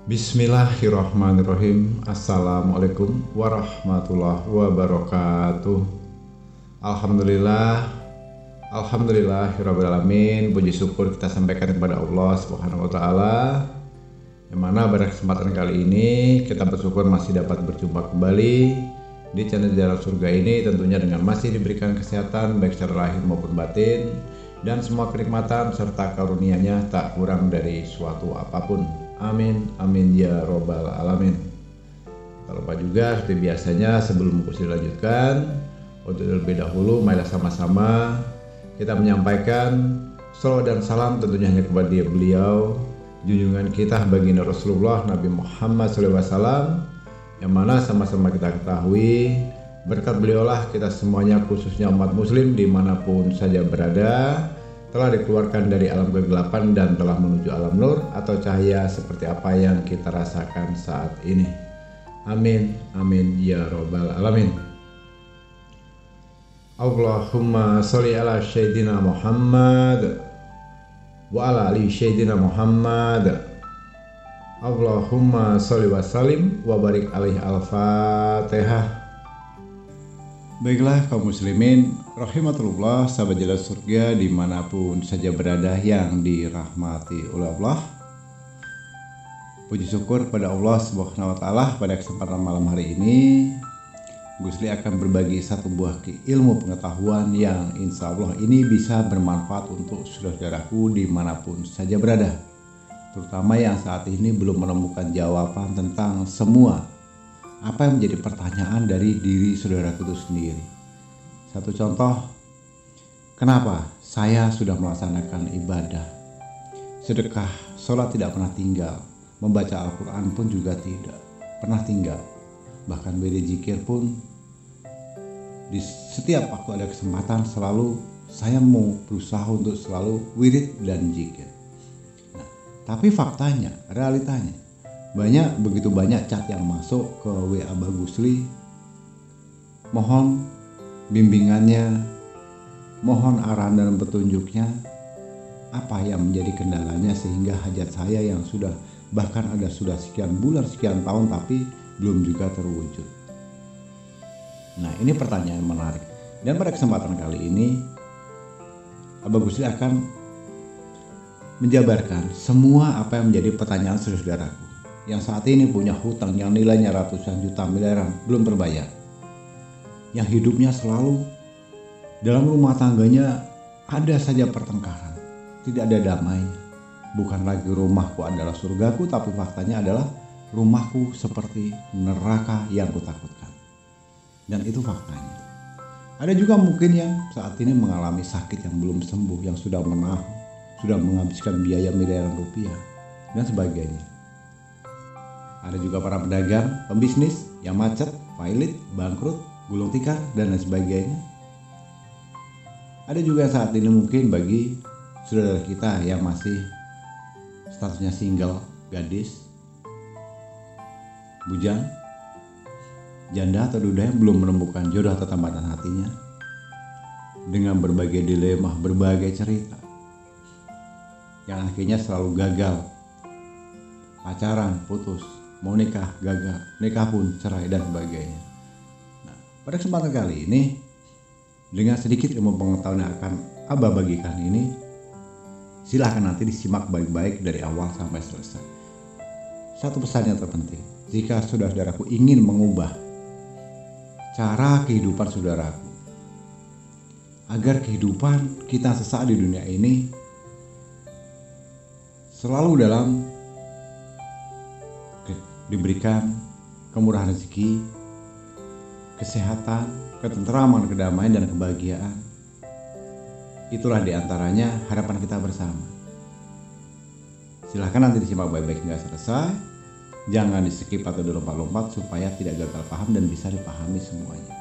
Bismillahirrahmanirrahim. Assalamualaikum warahmatullahi wabarakatuh. Alhamdulillahirrabbilalamin. Puji syukur kita sampaikan kepada Allah Subhanahu wa Ta'ala, yang mana pada kesempatan kali ini kita bersyukur masih dapat berjumpa kembali di channel Jalan Surga ini, tentunya dengan masih diberikan kesehatan baik secara lahir maupun batin, dan semua kenikmatan serta karunia-Nya tak kurang dari suatu apapun. Amin, amin ya robbal alamin. Tak lupa juga seperti biasanya, sebelum kursi dilanjutkan, untuk lebih dahulu marilah sama-sama kita menyampaikan salawat dan salam tentunya hanya kepada beliau, junjungan kita baginda Rasulullah Nabi Muhammad SAW, yang mana sama-sama kita ketahui berkat beliaulah kita semuanya, khususnya umat muslim dimanapun saja berada, telah dikeluarkan dari alam kegelapan dan telah menuju alam nur atau cahaya seperti apa yang kita rasakan saat ini. Amin, amin ya robbal alamin. Allahumma sholli ala sayyidina Muhammad wa ala ali sayyidina Muhammad. Allahumma sholli wa sallim wa barik alaihi. Al-Fatihah. Baiklah kaum muslimin rahimatullah, sahabat Jalan Surga dimanapun saja berada yang dirahmati oleh Allah. Puji syukur pada Allah Subhanahu wa Ta'ala, pada kesempatan malam hari ini Gusli akan berbagi satu buah ilmu pengetahuan yang insya Allah ini bisa bermanfaat untuk saudaraku dimanapun saja berada, terutama yang saat ini belum menemukan jawaban tentang semua apa yang menjadi pertanyaan dari diri saudaraku itu sendiri. Satu contoh, kenapa saya sudah melaksanakan ibadah, sedekah, sholat tidak pernah tinggal, membaca Al-Quran pun juga tidak pernah tinggal, bahkan wirid zikir pun di setiap waktu ada kesempatan selalu saya mau berusaha untuk selalu wirid dan zikir. Nah, tapi faktanya, realitanya, begitu banyak chat yang masuk ke WA Bagusli, mohon bimbingannya, mohon arahan dan petunjuknya, apa yang menjadi kendalanya sehingga hajat saya yang sudah bahkan ada sudah sekian bulan, sekian tahun tapi belum juga terwujud. Nah, ini pertanyaan menarik, dan pada kesempatan kali ini Abah Gusli akan menjabarkan semua apa yang menjadi pertanyaan saudaraku yang saat ini punya hutang yang nilainya ratusan juta miliaran belum terbayar, yang hidupnya selalu dalam rumah tangganya ada saja pertengkaran, tidak ada damainya. Bukan lagi rumahku adalah surgaku, tapi faktanya adalah rumahku seperti neraka yang kutakutkan. Dan itu faktanya. Ada juga mungkin yang saat ini mengalami sakit yang belum sembuh, yang sudah menahun, sudah menghabiskan biaya miliaran rupiah dan sebagainya. Ada juga para pedagang, pembisnis yang macet, pailit, bangkrut, gulung tikar, dan lain sebagainya. Ada juga saat ini mungkin bagi saudara kita yang masih statusnya single, gadis, bujang, janda atau duda yang belum menemukan jodoh atau tambatan hatinya, dengan berbagai dilema, berbagai cerita, yang akhirnya selalu gagal, pacaran, putus, mau nikah, gagal, nikah pun cerai, dan sebagainya. Nah, pada kesempatan kali ini, dengan sedikit ilmu pengetahuan yang akan Abah bagikan ini, silahkan nanti disimak baik-baik dari awal sampai selesai. Satu pesan yang terpenting, jika saudaraku ingin mengubah cara kehidupan saudaraku, agar kehidupan kita sesaat di dunia ini selalu dalam diberikan kemurahan rezeki, kesehatan, ketenteraman, kedamaian, dan kebahagiaan. Itulah diantaranya harapan kita bersama. Silahkan nanti disimak baik-baik hingga selesai. Jangan di skip atau dilompat-lompat supaya tidak gagal paham dan bisa dipahami semuanya.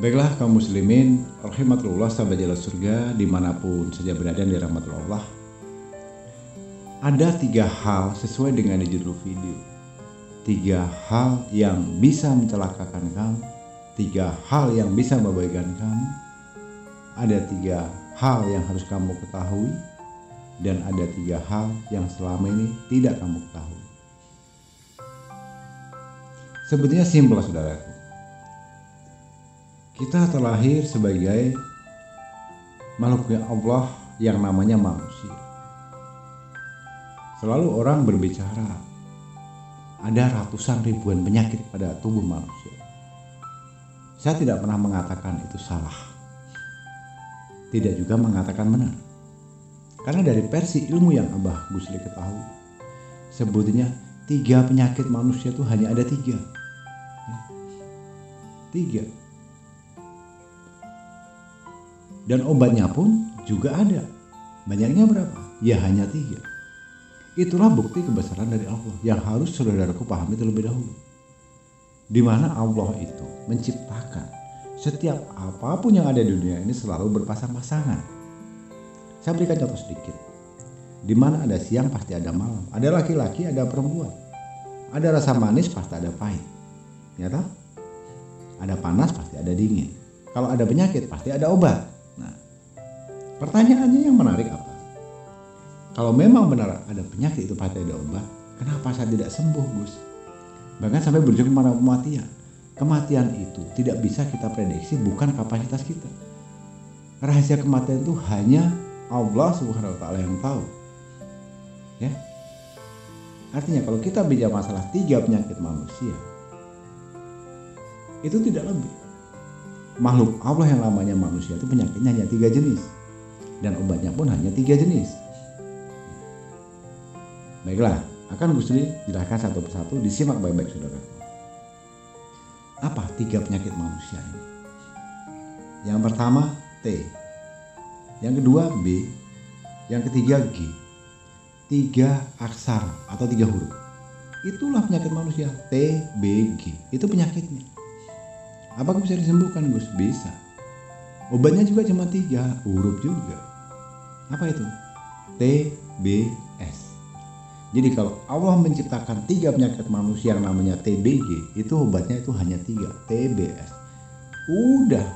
Baiklah kaum muslimin rahimatullah, sahabat Jalan Surga dimanapun saja berada di rahmatullah Allah. Ada 3 hal sesuai dengan judul video. 3 hal yang bisa mencelakakan kamu, 3 hal yang bisa membahagiakan kamu. Ada 3 hal yang harus kamu ketahui, Dan ada 3 hal yang selama ini tidak kamu ketahui. Sebetulnya simpel, saudaraku. Kita terlahir sebagai makhluk Allah yang namanya manusia. Selalu orang berbicara ada ratusan ribuan penyakit pada tubuh manusia. Saya tidak pernah mengatakan itu salah, tidak juga mengatakan benar. Karena dari versi ilmu yang Abah Gusli ketahui, sebetulnya 3 penyakit manusia itu hanya ada 3. 3. Dan obatnya pun juga ada. Banyaknya berapa? Ya hanya 3. Itulah bukti kebesaran dari Allah yang harus saudaraku pahami terlebih dahulu. Di mana Allah itu menciptakan setiap apapun yang ada di dunia ini selalu berpasang-pasangan. Saya berikan contoh sedikit. Di mana ada siang pasti ada malam, ada laki-laki, ada perempuan, ada rasa manis pasti ada pahit, ya toh? Ada panas pasti ada dingin. Kalau ada penyakit pasti ada obat. Nah, pertanyaannya yang menarik apa? Kalau memang benar ada penyakit itu pasti ada obat, kenapa saya tidak sembuh, Gus? Bahkan sampai berujung kepada kematian. Kematian itu tidak bisa kita prediksi, bukan kapasitas kita. Rahasia kematian itu hanya Allah Subhanahu wa Ta'ala yang tahu. Ya. Artinya kalau kita bicara masalah 3 penyakit manusia, itu tidak lebih. Makhluk Allah yang namanya manusia itu penyakitnya hanya 3 jenis. Dan obatnya pun hanya 3 jenis. Baiklah, akan Gusli jelaskan satu persatu, disimak baik-baik saudara. Apa 3 penyakit manusia ini? Yang pertama T, yang kedua B, yang ketiga G. 3 aksara atau 3 huruf. Itulah penyakit manusia, T, B, G. Itu penyakitnya. Apakah bisa disembuhkan, Gus? Bisa. Obatnya juga cuma 3 huruf juga. Apa itu? T, B, S. Jadi kalau Allah menciptakan 3 penyakit manusia yang namanya TBG, itu obatnya itu hanya 3, TBS. Udah,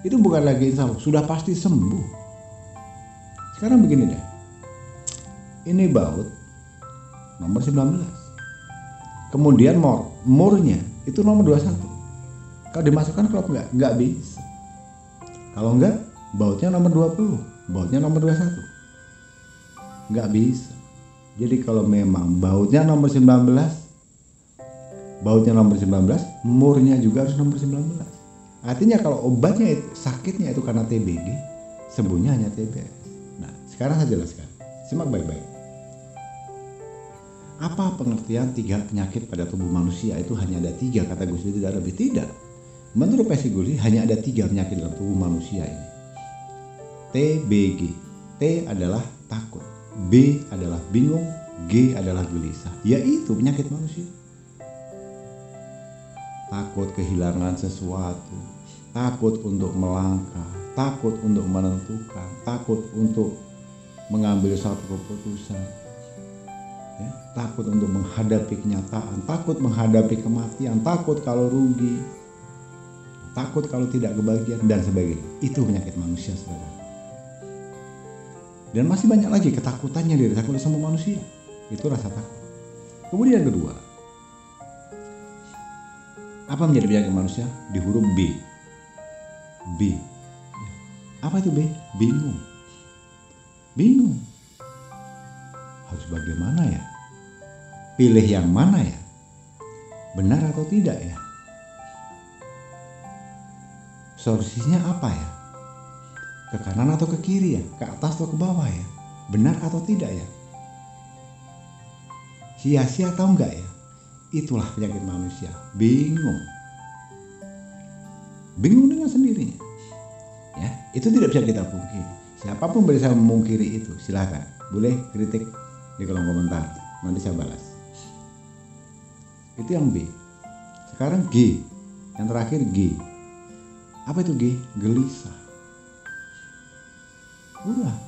itu bukan lagi insya Allah, sudah pasti sembuh. Sekarang begini deh, ini baut nomor 19, kemudian murnya itu nomor 21. Kalau dimasukkan klop nggak bisa. Kalau enggak, bautnya nomor 20, bautnya nomor 21, nggak bisa. Jadi kalau memang bautnya nomor 19, murnya juga harus nomor 19. Artinya kalau obatnya itu, sakitnya itu karena TBG, sembuhnya hanya TBS. Nah, sekarang saya jelaskan. Simak baik-baik. Apa pengertian 3 penyakit pada tubuh manusia? Itu hanya ada 3, kata Gusli, tidak lebih. Tidak. Menurut versi Gusli hanya ada 3 penyakit dalam tubuh manusia ini. TBG. T adalah takut, B adalah bingung, G adalah gelisah. Yaitu penyakit manusia. Takut kehilangan sesuatu, takut untuk melangkah, takut untuk menentukan, takut untuk mengambil suatu keputusan, ya, takut untuk menghadapi kenyataan, takut menghadapi kematian, takut kalau rugi, takut kalau tidak kebahagiaan, dan sebagainya. Itu penyakit manusia, saudara. Dan masih banyak lagi ketakutannya dirasakan oleh semua manusia. Itu rasa takut. Kemudian yang kedua, apa menjadi penyakit manusia? Di huruf B. B. Apa itu B? Bingung. Bingung. Harus bagaimana ya? Pilih yang mana ya? Benar atau tidak ya? Solusinya apa ya? Ke kanan atau ke kiri ya? Ke atas atau ke bawah ya? Benar atau tidak ya? Sia-sia atau enggak ya? Itulah penyakit manusia. Bingung. Bingung dengan sendirinya. Ya, itu tidak bisa kita pungkiri. Siapapun bisa memungkiri itu, silakan. Boleh kritik di kolom komentar. Nanti saya balas. Itu yang B. Sekarang G. Yang terakhir G. Apa itu G? Gelisah. Udah,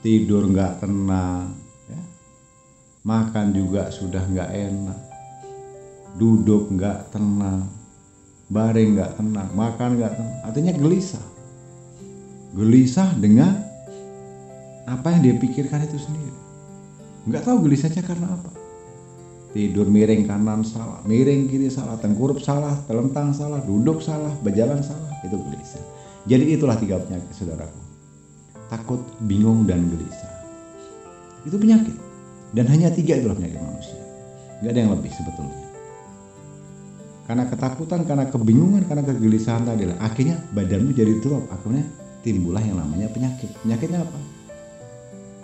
tidur nggak tenang, ya. Makan juga sudah nggak enak, duduk nggak tenang, baring nggak tenang, makan nggak tenang. Artinya gelisah dengan apa yang dia pikirkan itu sendiri. Nggak tahu gelisahnya karena apa. Tidur miring kanan salah, miring kiri salah, tengkurup salah, telentang salah, duduk salah, berjalan salah, itu gelisah. Jadi itulah 3 penyakit saudaraku. Takut, bingung, dan gelisah. Itu penyakit. Dan hanya 3 itulah penyakit manusia. Nggak ada yang lebih sebetulnya. Karena ketakutan, karena kebingungan, karena kegelisahan tadi lah. Akhirnya badanmu jadi drop. Akhirnya timbullah yang namanya penyakit. Penyakitnya apa?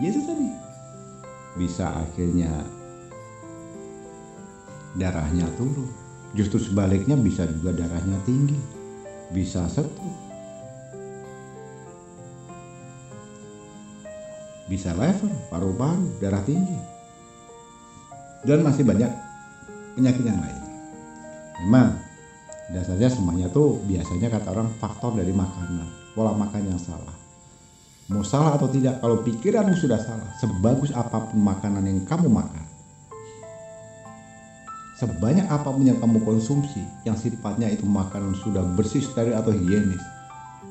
Ya itu tadi. Bisa akhirnya darahnya turun. Justru sebaliknya bisa juga darahnya tinggi. Bisa stroke. Bisa lever, paru-paru, darah tinggi. Dan masih banyak penyakit yang lain. Memang dasarnya semuanya tuh biasanya kata orang faktor dari makanan, pola makan yang salah. Mau salah atau tidak, kalau pikiranmu sudah salah, sebagus apapun makanan yang kamu makan, sebanyak apapun yang kamu konsumsi, yang sifatnya itu makanan sudah bersih, steril atau higienis,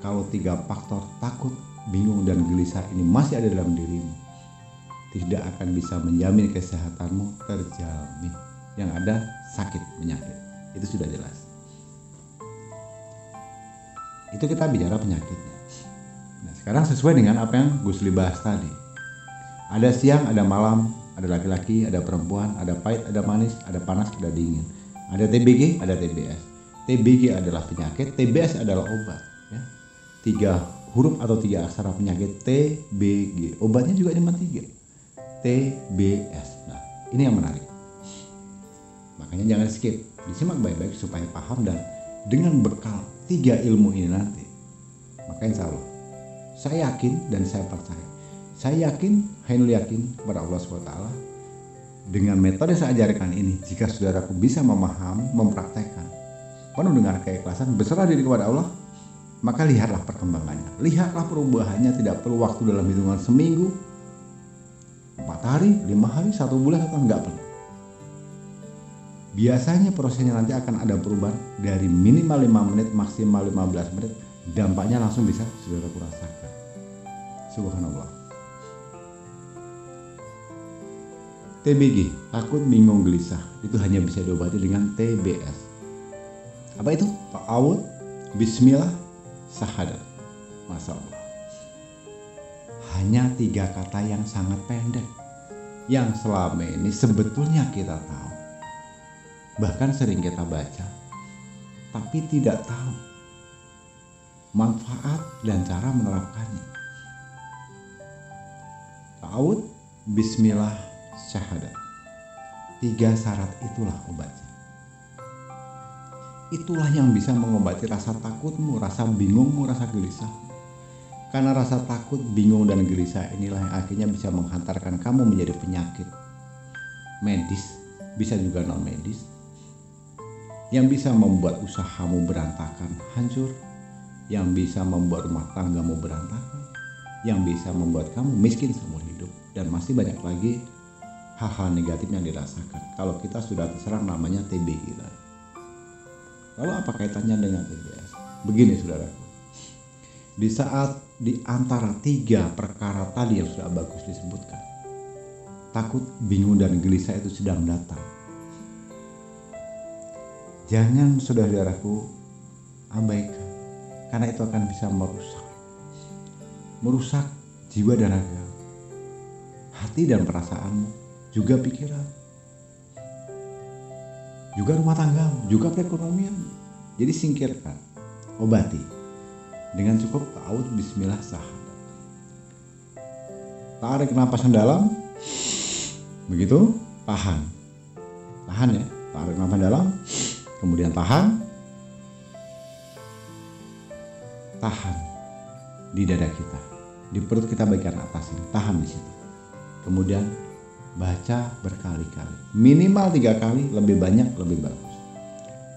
kalau 3 faktor takut, bingung, dan gelisah ini masih ada dalam dirimu, tidak akan bisa menjamin kesehatanmu terjamin. Yang ada sakit, penyakit. Itu sudah jelas. Itu kita bicara penyakitnya. Nah, sekarang sesuai dengan apa yang Gus Li bahas tadi. Ada siang, ada malam, ada laki-laki, ada perempuan, ada pahit, ada manis, ada panas, ada dingin. Ada TBG, ada TBS. TBG adalah penyakit, TBS adalah obat. Ya. 3 huruf atau 3 aksara penyakit TBG. Obatnya juga cuma 3. TBS. Nah, ini yang menarik. Makanya jangan skip, disimak baik-baik supaya paham, dan dengan bekal 3 ilmu ini nanti, maka insya Allah saya yakin dan saya percaya, saya yakin, Ainul yakin kepada Allah SWT, dengan metode saya ajarkan ini, jika saudaraku bisa memahami, mempraktekkan penuh dengan keikhlasan, berserah diri kepada Allah, maka lihatlah perkembangannya, lihatlah perubahannya. Tidak perlu waktu dalam hitungan seminggu, 4 hari, 5 hari, 1 bulan, atau enggak perlu. Biasanya prosesnya nanti akan ada perubahan dari minimal 5 menit, maksimal 15 menit. Dampaknya langsung bisa saudaraku rasakan. Subhanallah. TBG, takut, bingung, gelisah, itu hanya bisa diobati dengan TBS. Apa itu? Ta'awud, Bismillah, Syahadat. Masya Allah. Hanya 3 kata yang sangat pendek, yang selama ini sebetulnya kita tahu, bahkan sering kita baca, tapi tidak tahu manfaat dan cara menerapkannya. Ta'awud, Bismillah, Syahadat. 3 syarat itulah obatnya. Itulah yang bisa mengobati rasa takutmu, rasa bingungmu, rasa gelisahmu. Karena rasa takut, bingung, dan gelisah inilah yang akhirnya bisa menghantarkan kamu menjadi penyakit medis, bisa juga non medis, yang bisa membuat usahamu berantakan, hancur, yang bisa membuat rumah tanggamu berantakan, yang bisa membuat kamu miskin seumur hidup, dan masih banyak lagi hal-hal negatif yang dirasakan kalau kita sudah terserang namanya TBG. Lalu apa kaitannya dengan TBS? Begini saudaraku, di saat di antara 3 perkara tadi yang sudah bagus disebutkan, takut, bingung, dan gelisah itu sedang datang, jangan saudaraku abaikan, karena itu akan bisa merusak jiwa dan raga, hati dan perasaanmu, juga pikiran, juga rumah tanggamu, juga perekonomian. Jadi singkirkan, obati dengan cukup ta'awud, Bismillah, Syahadat. Tarik napas yang dalam, begitu, tahan ya, tarik napas dalam, kemudian tahan di dada kita, di perut kita bagian atas ini, tahan di situ. Kemudian baca berkali-kali, minimal 3 kali, lebih banyak lebih bagus.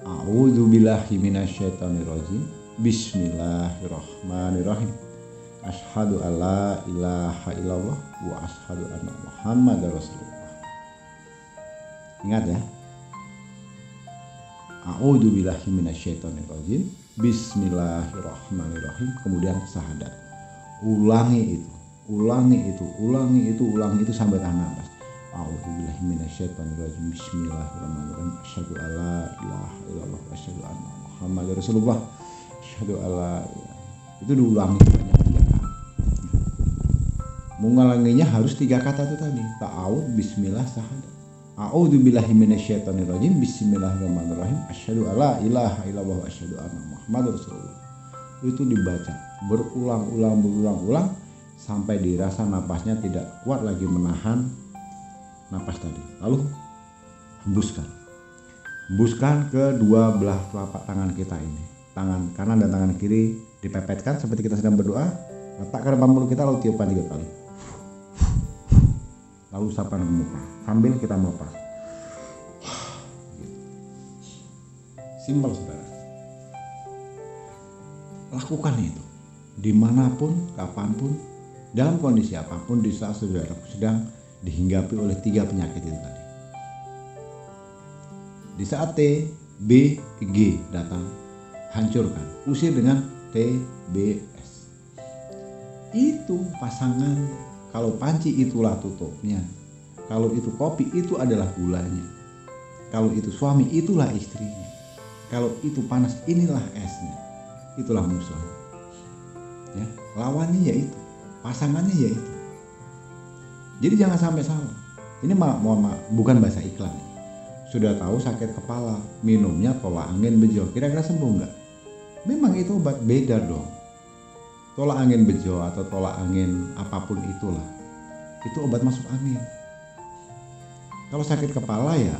A'udzubillahi minasyaitonirrajim. Bismillahirrahmanirrahim. Asyhadu alla ilaha illallah wa asyhadu anna Muhammadar Rasulullah. Ingat ya. A'udzubillahi minasyaitonirrajim. Bismillahirrahmanirrahim. Kemudian syahadat. Ulangi itu. ulangi itu sampai tahan nafas. A'udzubillahi minasyaitonirrajim. Bismillahirrahmanirrahim. Asyhadu alla ilaha illallah wa asyhadu anna Muhammadar Rasulullah. Asyhadu alla ilaha. Itu diulangi banyak 3 kali. Mengulanginya harus 3 kata itu tadi. Ta'awud, bismillah, syahadat. A'udzubillahi minasyaitonirrajim. Bismillahirrahmanirrahim. Asyhadu alla ilaha illallah wa asyhadu anna Muhammadar Rasulullah. Itu dibaca berulang-ulang sampai dirasa napasnya tidak kuat lagi menahan napas tadi. Lalu hembuskan ke 2 belah telapak tangan kita ini. Tangan kanan dan tangan kiri dipepetkan seperti kita sedang berdoa. Letakkan depan mulut kita lalu tiupkan 3 kali. Lalu usapkan ke muka sambil kita melepas. Simpel saudara. Lakukan itu dimanapun, kapanpun, dalam kondisi apapun di saat saudara sedang dihinggapi oleh 3 penyakit itu tadi. Di saat T, B, G datang, hancurkan, usir dengan TBS. Itu pasangan. Kalau panci itulah tutupnya. Kalau itu kopi itu adalah gulanya. Kalau itu suami itulah istrinya. Kalau itu panas inilah esnya. Itulah musuhnya. Ya, lawannya yaitu, pasangannya yaitu. Jadi jangan sampai salah. Ini bukan bahasa iklan. Sudah tahu sakit kepala, minumnya tolak angin bejo. Kira-kira sembuh nggak? Memang itu obat, beda dong. Tolak angin bejo atau tolak angin apapun itulah. Itu obat masuk angin. Kalau sakit kepala ya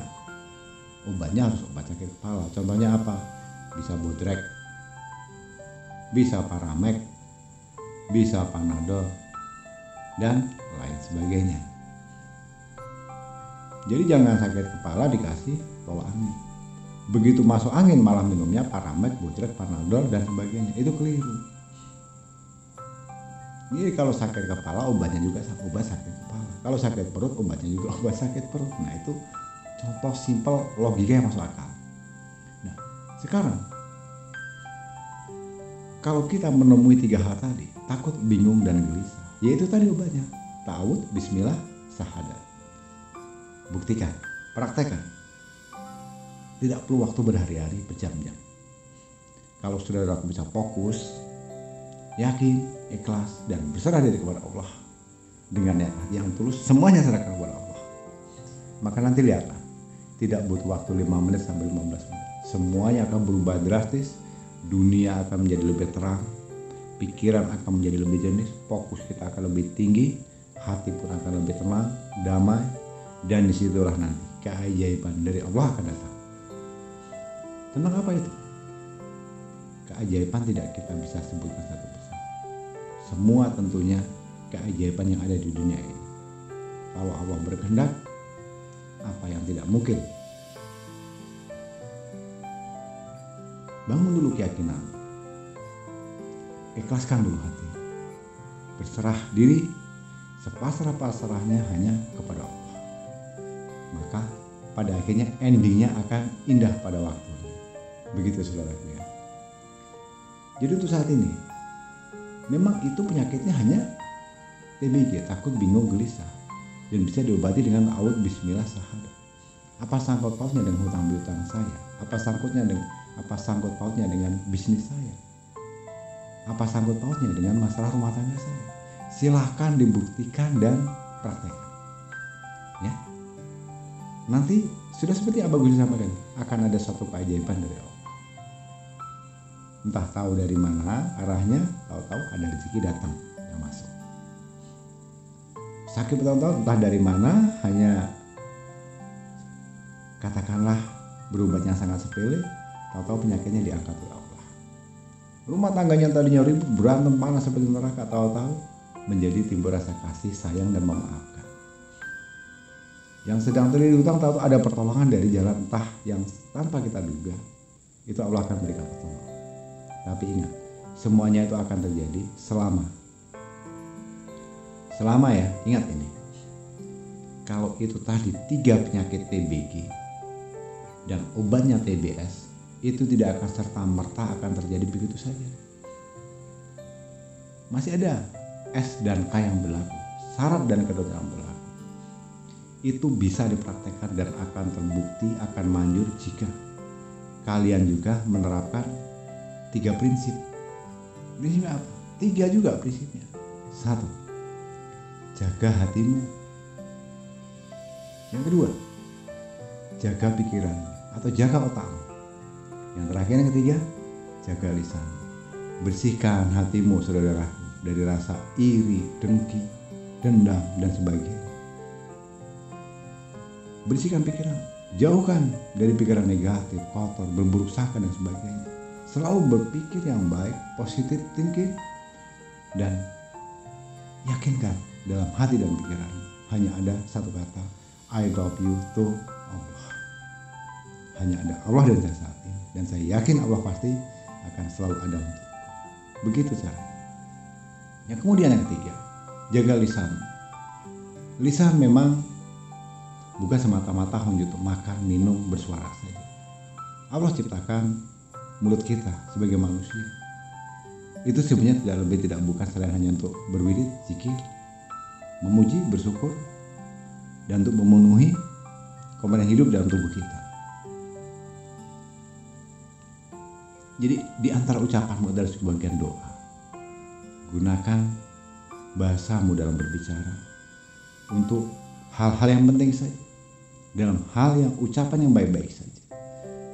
obatnya harus obat sakit kepala. Contohnya apa? Bisa bodrek, bisa paramek, bisa panadol, dan lain sebagainya. Jadi jangan sakit kepala dikasih tolak angin. Begitu masuk angin malah minumnya paramek, bodrek, panadol, dan sebagainya. Itu keliru. Jadi kalau sakit kepala obatnya juga obat sakit kepala. Kalau sakit perut obatnya juga obat sakit perut. Nah itu contoh simpel logika yang masuk akal. Nah sekarang kalau kita menemui 3 hal tadi, takut, bingung, dan gelisah, yaitu tadi obatnya. Ta'awud, bismillah, syahadat. Buktikan, praktekkan. Tidak perlu waktu berhari-hari, berjam-jam. Kalau saudara bisa fokus, yakin, ikhlas, dan berserah diri kepada Allah dengan niat yang tulus, semuanya serahkan kepada Allah. Maka nanti lihatlah, tidak butuh waktu 5 menit sampai 15 menit. Semuanya akan berubah drastis. Dunia akan menjadi lebih terang, pikiran akan menjadi lebih jernih, fokus kita akan lebih tinggi, hati pun akan lebih tenang, damai, dan disitulah nanti keajaiban dari Allah akan datang. Tentang apa itu? Keajaiban tidak kita bisa sebutkan satu persatu. Semua tentunya keajaiban yang ada di dunia ini. Kalau Allah berkehendak, apa yang tidak mungkin? Bangun dulu keyakinan, ikhlaskan dulu hati, berserah diri sepasrah-pasrahnya hanya kepada Allah. Maka pada akhirnya endingnya akan indah pada waktunya. Begitu saudaraku ya. Jadi untuk saat ini memang itu penyakitnya hanya TBG, takut, bingung, gelisah, dan bisa diobati dengan ta'awudz, bismillah, syahadat. Apa sangkut pautnya dengan hutang piutang saya? Apa sangkut pautnya dengan bisnis saya? Apa sangkut pautnya dengan masalah rumah tangga saya? Silahkan dibuktikan dan praktekkan. Ya. Nanti sudah seperti Abah Gus sampaikan, akan ada suatu keajaiban dari Allah. Entah tahu dari mana arahnya, tahu-tahu ada rezeki datang yang masuk. Sakit bertahun-tahun entah dari mana, hanya katakanlah berobatnya sangat sepele, tahu-tahu penyakitnya diangkat oleh Allah. Rumah tangganya tadinya ribut, berantem, panas seperti neraka, tahu-tahu menjadi timbul rasa kasih, sayang, dan memaafkan. Yang sedang terlilit hutang, tahu-tahu ada pertolongan dari jalan entah yang tanpa kita duga. Itu Allah akan berikan pertolongan. Tapi ingat, semuanya itu akan terjadi selama ya, ingat ini. Kalau itu tadi 3 penyakit TBG dan obatnya TBS, itu tidak akan serta-merta akan terjadi begitu saja. Masih ada S dan K yang berlaku, syarat dan ketentuan yang berlaku. Itu bisa dipraktekkan dan akan terbukti akan manjur jika kalian juga menerapkan 3 prinsip. Prinsipnya apa? 3 juga prinsipnya. 1. Jaga hatimu. Yang kedua, jaga pikiran atau jaga otakmu. Yang terakhir, yang ketiga, jaga lisan. Bersihkan hatimu, saudaraku, dari rasa iri, dengki, dendam, dan sebagainya. Bersihkan pikiran, jauhkan dari pikiran negatif, kotor, berburuk sangka dan sebagainya. Selalu berpikir yang baik, positif thinking, dan yakinkan dalam hati dan pikiran hanya ada satu kata, I love you to Allah. Hanya ada Allah dan saya saat ini, dan saya yakin Allah pasti akan selalu ada untukku. Begitu cara. Yang kemudian yang ketiga, jaga lisan. Lisan memang bukan semata-mata hanya untuk makan, minum, bersuara saja. Allah ciptakan mulut kita sebagai manusia. Itu sebenarnya tidak lebih tidak bukan selain hanya untuk berwirid, zikir, memuji, bersyukur, dan untuk memenuhi komponen hidup dalam tubuh kita. Jadi di antara ucapanmu adalah sebagian doa. Gunakan bahasamu dalam berbicara untuk hal-hal yang penting saja. Dalam hal yang ucapan yang baik-baik saja.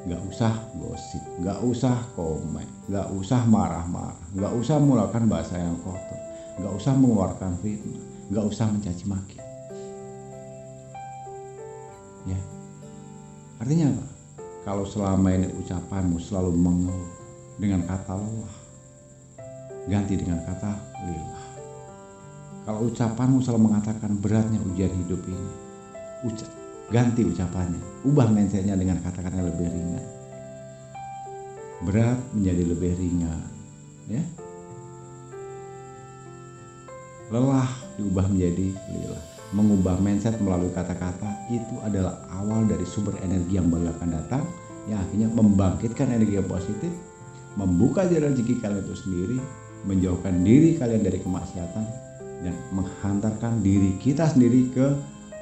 Gak usah gosip, gak usah komen, gak usah marah-marah, gak usah melakukan bahasa yang kotor, gak usah mengeluarkan fitnah, gak usah mencaci maki. Ya, artinya apa? Kalau selama ini ucapanmu selalu mengeluh dengan kata lelah, ganti dengan kata lillah. Kalau ucapanmu selalu mengatakan beratnya ujian hidup ini, ganti ucapannya, ubah mindsetnya dengan kata-kata yang lebih ringan. Berat menjadi lebih ringan, ya. Lelah diubah menjadi lillah. Mengubah mindset melalui kata-kata itu adalah awal dari sumber energi yang baru akan datang, yang akhirnya membangkitkan energi yang positif, membuka jalan rezeki kalian itu sendiri, menjauhkan diri kalian dari kemaksiatan, dan menghantarkan diri kita sendiri ke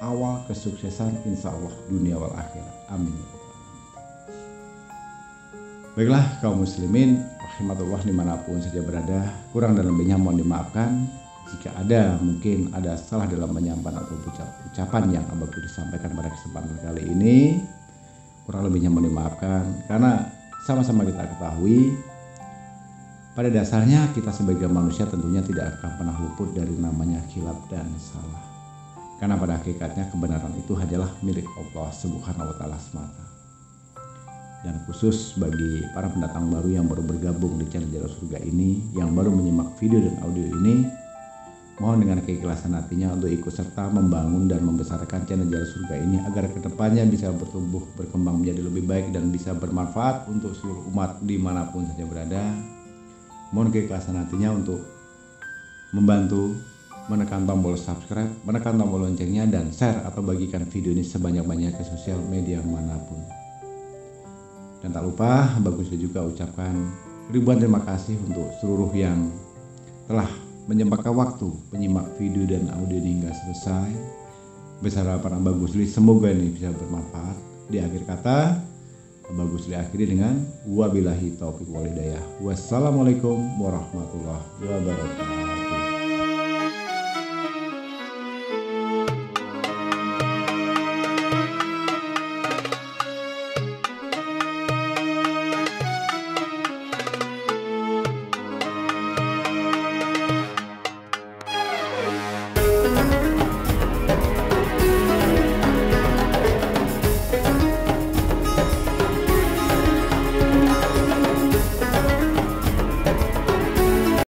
awal kesuksesan insya Allah dunia wal akhirat. Amin. Baiklah kaum muslimin rahimatullah dimanapun saja berada, kurang dan lebihnya mohon dimaafkan jika ada mungkin ada salah dalam penyampaian atau ucapan yang Abangku disampaikan pada kesempatan kali ini. Kurang lebihnya mohon dimaafkan karena sama-sama kita ketahui pada dasarnya kita sebagai manusia tentunya tidak akan pernah luput dari namanya khilaf dan salah. Karena pada hakikatnya kebenaran itu hanyalah milik Allah Subhanahu wa taala semata. Dan khusus bagi para pendatang baru yang baru bergabung di channel Jalur Surga ini, yang baru menyimak video dan audio ini, mohon dengan keikhlasan hatinya untuk ikut serta membangun dan membesarkan channel Jalur Surga ini agar kedepannya bisa bertumbuh, berkembang menjadi lebih baik dan bisa bermanfaat untuk seluruh umat dimanapun saja berada. Mohon keikhlasan hatinya untuk membantu menekan tombol subscribe, menekan tombol loncengnya, dan share atau bagikan video ini sebanyak-banyaknya ke sosial media manapun. Dan tak lupa bagus juga ucapkan ribuan terima kasih untuk seluruh yang telah menyempatkan waktu menyimak video dan audio ini hingga selesai. Besar harapan Abang Gusli semoga ini bisa bermanfaat. Di akhir kata Abang Gusli akhiri dengan wabillahi taufiq wal hidayah. Wassalamualaikum warahmatullahi wabarakatuh.